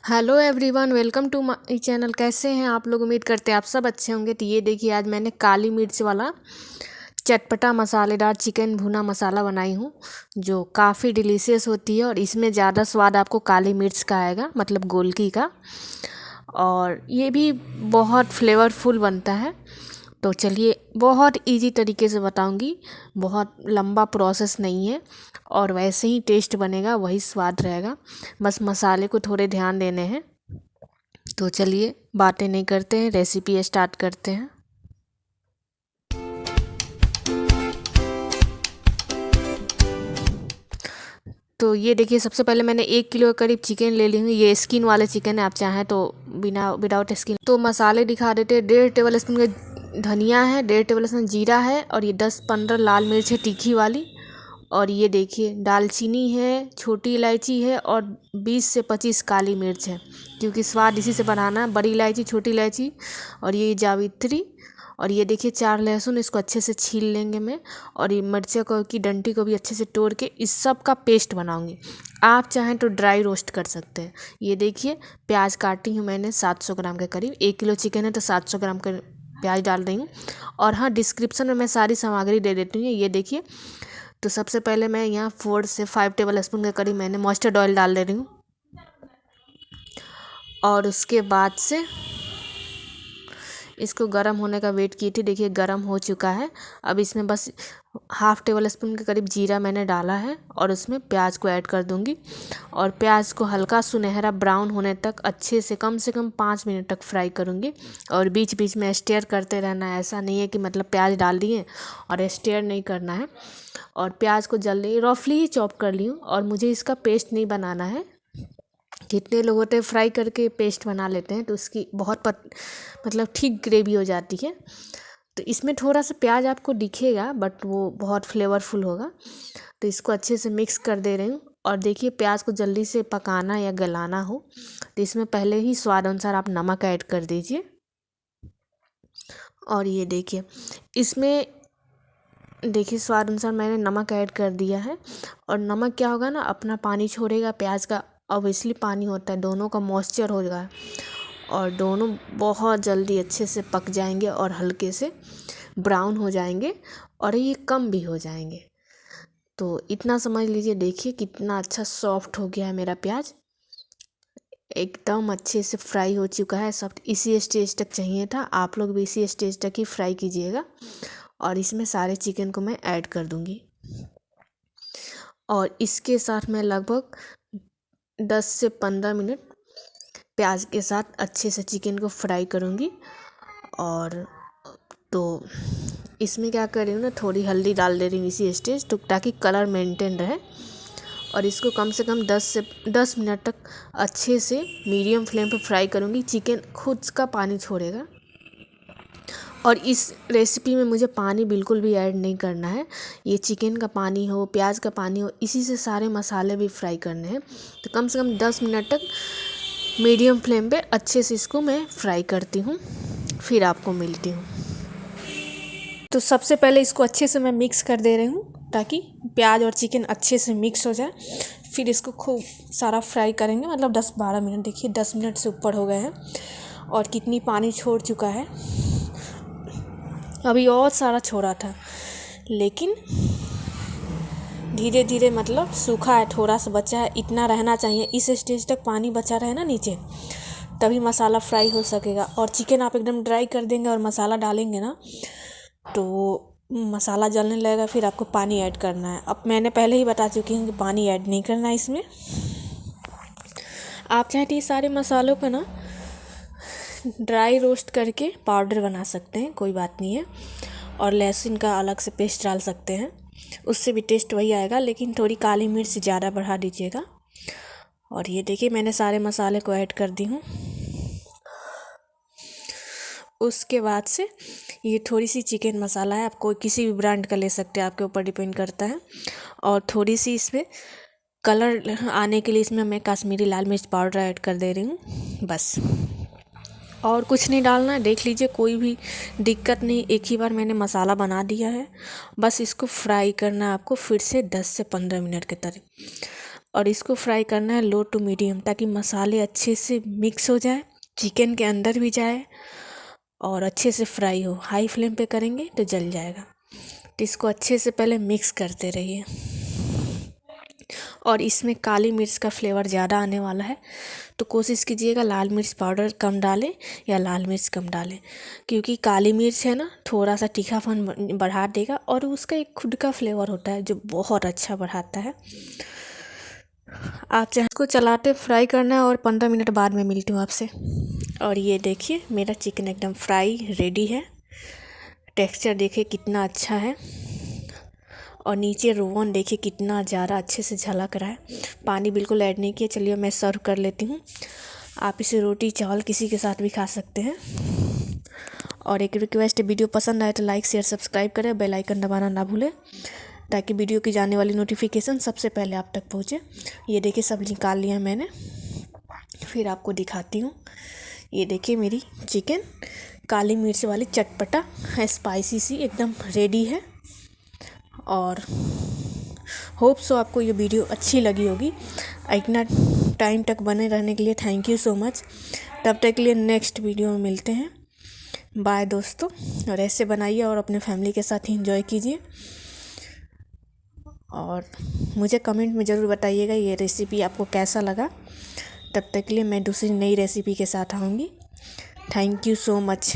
Hello everyone, welcome to my channel. कैसे हैं आप लोग? उम्मीद करते हैं आप सब अच्छे होंगे। तो ये देखिए, आज मैंने काली मिर्च वाला चटपटा मसालेदार चिकन भुना मसाला बनाई हूँ, जो काफ़ी डिलीशियस होती है। और इसमें ज़्यादा स्वाद आपको काली मिर्च का आएगा, मतलब गोलकी का। और ये भी बहुत फ्लेवरफुल बनता है। तो चलिए, बहुत इजी तरीके से बताऊंगी। बहुत लंबा प्रोसेस नहीं है और वैसे ही टेस्ट बनेगा, वही स्वाद रहेगा। बस मसाले को थोड़े ध्यान देने हैं। तो चलिए, बातें नहीं करते हैं, रेसिपी स्टार्ट करते हैं। तो ये देखिए, सबसे पहले मैंने 1 किलो के करीब चिकन ले ली हूँ। ये स्किन वाले चिकन है, आप चाहें तो बिना विदाउट स्किन। तो मसाले दिखा देते हैं। 1.5 टेबल स्पून का धनिया है, 1.5 टेबल स्पून जीरा है, और ये 10-15 लाल मिर्च है तीखी वाली। और ये देखिए, दालचीनी है, छोटी इलायची है, और 20 से 25 काली मिर्च है, क्योंकि स्वाद इसी से बढ़ाना है। बड़ी इलायची, छोटी इलायची, और ये जावित्री। और ये देखिए 4 लहसुन, इसको अच्छे से छील लेंगे मैं। और ये मिर्चा को की डंटी को भी अच्छे से तोड़ के इस सब का पेस्ट बनाऊंगी। आप चाहें तो ड्राई रोस्ट कर सकते हैं। ये देखिए, प्याज काटी हूँ मैंने 700 ग्राम के करीब। 1 किलो चिकन है तो 700 ग्राम का प्याज डाल रही हूँ। और हाँ, डिस्क्रिप्शन में मैं सारी सामग्री दे देती हूँ। ये देखिए, तो सबसे पहले मैं यहाँ 4 से 5 टेबल स्पून के करीब मैंने मस्टर्ड ऑयल डाल दे रही हूँ। और उसके बाद से इसको गर्म होने का वेट की थी। देखिए, गर्म हो चुका है। अब इसमें बस 1/2 टेबल स्पून के करीब जीरा मैंने डाला है, और उसमें प्याज को ऐड कर दूंगी। और प्याज को हल्का सुनहरा ब्राउन होने तक अच्छे से कम 5 मिनट तक फ्राई करूंगी। और बीच बीच में स्टेयर करते रहना है। ऐसा नहीं है कि मतलब प्याज डाल दिए और स्टेयर नहीं करना है। और प्याज को जल्दी रफली ही चॉप कर ली हूँ, और मुझे इसका पेस्ट नहीं बनाना है। कितने लोग होते हैं फ्राई करके पेस्ट बना लेते हैं, तो उसकी बहुत मतलब ठीक ग्रेवी हो जाती है। तो इसमें थोड़ा सा प्याज आपको दिखेगा, बट वो बहुत फ्लेवरफुल होगा। तो इसको अच्छे से मिक्स कर दे रही हूँ। और देखिए, प्याज को जल्दी से पकाना या गलाना हो तो इसमें पहले ही स्वाद अनुसार आप नमक ऐड कर दीजिए। और ये देखिए, इसमें देखिए स्वाद अनुसार मैंने नमक ऐड कर दिया है। और नमक क्या होगा ना, अपना पानी छोड़ेगा। प्याज का ऑब्वियसली पानी होता है, दोनों का मॉइस्चर होगा। और दोनों बहुत जल्दी अच्छे से पक जाएंगे और हल्के से ब्राउन हो जाएंगे, और ये कम भी हो जाएंगे। तो इतना समझ लीजिए। देखिए कितना अच्छा सॉफ्ट हो गया है मेरा प्याज, एकदम अच्छे से फ्राई हो चुका है। सब इसी स्टेज तक चाहिए था। आप लोग भी इसी स्टेज तक ही फ्राई कीजिएगा। और इसमें सारे चिकन को मैं ऐड कर दूंगी। और इसके साथ मैं लगभग 10 से 15 मिनट प्याज के साथ अच्छे से चिकन को फ्राई करूँगी। और तो इसमें क्या कर रही हूँ ना, थोड़ी हल्दी डाल दे रही हूँ इसी स्टेज, तो ताकि कलर मेंटेन रहे। और इसको कम से कम 10 मिनट तक अच्छे से मीडियम फ्लेम पे फ्राई करूँगी। चिकन खुद का पानी छोड़ेगा। और इस रेसिपी में मुझे पानी बिल्कुल भी ऐड नहीं करना है। ये चिकन का पानी हो, प्याज का पानी हो, इसी से सारे मसाले भी फ्राई करने हैं। तो कम से कम 10 मिनट तक मीडियम फ्लेम पे अच्छे से इसको मैं फ्राई करती हूँ, फिर आपको मिलती हूँ। तो सबसे पहले इसको अच्छे से मैं मिक्स कर दे रही हूँ, ताकि प्याज और चिकन अच्छे से मिक्स हो जाए। फिर इसको खूब सारा फ्राई करेंगे, मतलब 10-12 मिनट। देखिए 10 मिनट से ऊपर हो गए हैं और कितनी पानी छोड़ चुका है। अभी और सारा छोड़ा था, लेकिन धीरे धीरे मतलब सूखा है, थोड़ा सा बचा है। इतना रहना चाहिए, इस स्टेज तक पानी बचा रहे ना नीचे, तभी मसाला फ्राई हो सकेगा। और चिकन आप एकदम ड्राई कर देंगे और मसाला डालेंगे ना, तो मसाला जलने लगेगा। फिर आपको पानी ऐड करना है। अब मैंने पहले ही बता चुकी हूँ कि पानी ऐड नहीं करना है इसमें। आप चाहे तो ये सारे मसालों को ना ड्राई रोस्ट करके पाउडर बना सकते हैं, कोई बात नहीं है। और लहसुन का अलग से पेस्ट डाल सकते हैं, उससे भी टेस्ट वही आएगा, लेकिन थोड़ी काली मिर्च ज़्यादा बढ़ा दीजिएगा। और ये देखिए, मैंने सारे मसाले को ऐड कर दी हूँ। उसके बाद से ये थोड़ी सी चिकन मसाला है, आप कोई किसी भी ब्रांड का ले सकते हैं, आपके ऊपर डिपेंड करता है। और थोड़ी सी इसमें कलर आने के लिए इसमें मैं कश्मीरी लाल मिर्च पाउडर ऐड कर दे रही हूँ, बस। और कुछ नहीं डालना है। देख लीजिए, कोई भी दिक्कत नहीं, एक ही बार मैंने मसाला बना दिया है। बस इसको फ्राई करना है आपको फिर से 10 से 15 मिनट के तरह। और इसको फ्राई करना है लो टू मीडियम, ताकि मसाले अच्छे से मिक्स हो जाए, चिकन के अंदर भी जाए और अच्छे से फ्राई हो। हाई फ्लेम पे करेंगे तो जल जाएगा। तो इसको अच्छे से पहले मिक्स करते रहिए। और इसमें काली मिर्च का फ्लेवर ज़्यादा आने वाला है, तो कोशिश कीजिएगा लाल मिर्च पाउडर कम डालें या लाल मिर्च कम डालें, क्योंकि काली मिर्च है ना थोड़ा सा तीखापन बढ़ा देगा और उसका एक खुद का फ्लेवर होता है जो बहुत अच्छा बढ़ाता है। आप चाहे इसको चलाते फ्राई करना है और 15 मिनट बाद में मिलती हूँ आपसे। और ये देखिए मेरा चिकन एकदम फ्राई रेडी है। टेक्सचर देखिए कितना अच्छा है और नीचे रोगन देखिए कितना ज़्यादा अच्छे से झलक रहा है। पानी बिल्कुल ऐड नहीं किया। चलिए मैं सर्व कर लेती हूँ। आप इसे रोटी चावल किसी के साथ भी खा सकते हैं। और एक रिक्वेस्ट, वीडियो पसंद आए तो लाइक शेयर सब्सक्राइब करें, बेल आइकन दबाना ना भूलें, ताकि वीडियो की जाने वाली नोटिफिकेशन सबसे पहले आप तक पहुँचे। ये देखिए सब निकाल लिया मैंने, फिर आपको दिखाती हूँ। ये देखिए मेरी चिकन काली मिर्च वाली चटपटा है, स्पाइसी सी एकदम रेडी है। और होप सो आपको ये वीडियो अच्छी लगी होगी। इतना टाइम तक बने रहने के लिए थैंक यू सो मच। तब तक के लिए नेक्स्ट वीडियो में मिलते हैं। बाय दोस्तों। और ऐसे बनाइए और अपने फैमिली के साथ ही इंजॉय कीजिए। और मुझे कमेंट में ज़रूर बताइएगा ये रेसिपी आपको कैसा लगा। तब तक के लिए मैं दूसरी नई रेसिपी के साथ आऊँगी। Thank you so much.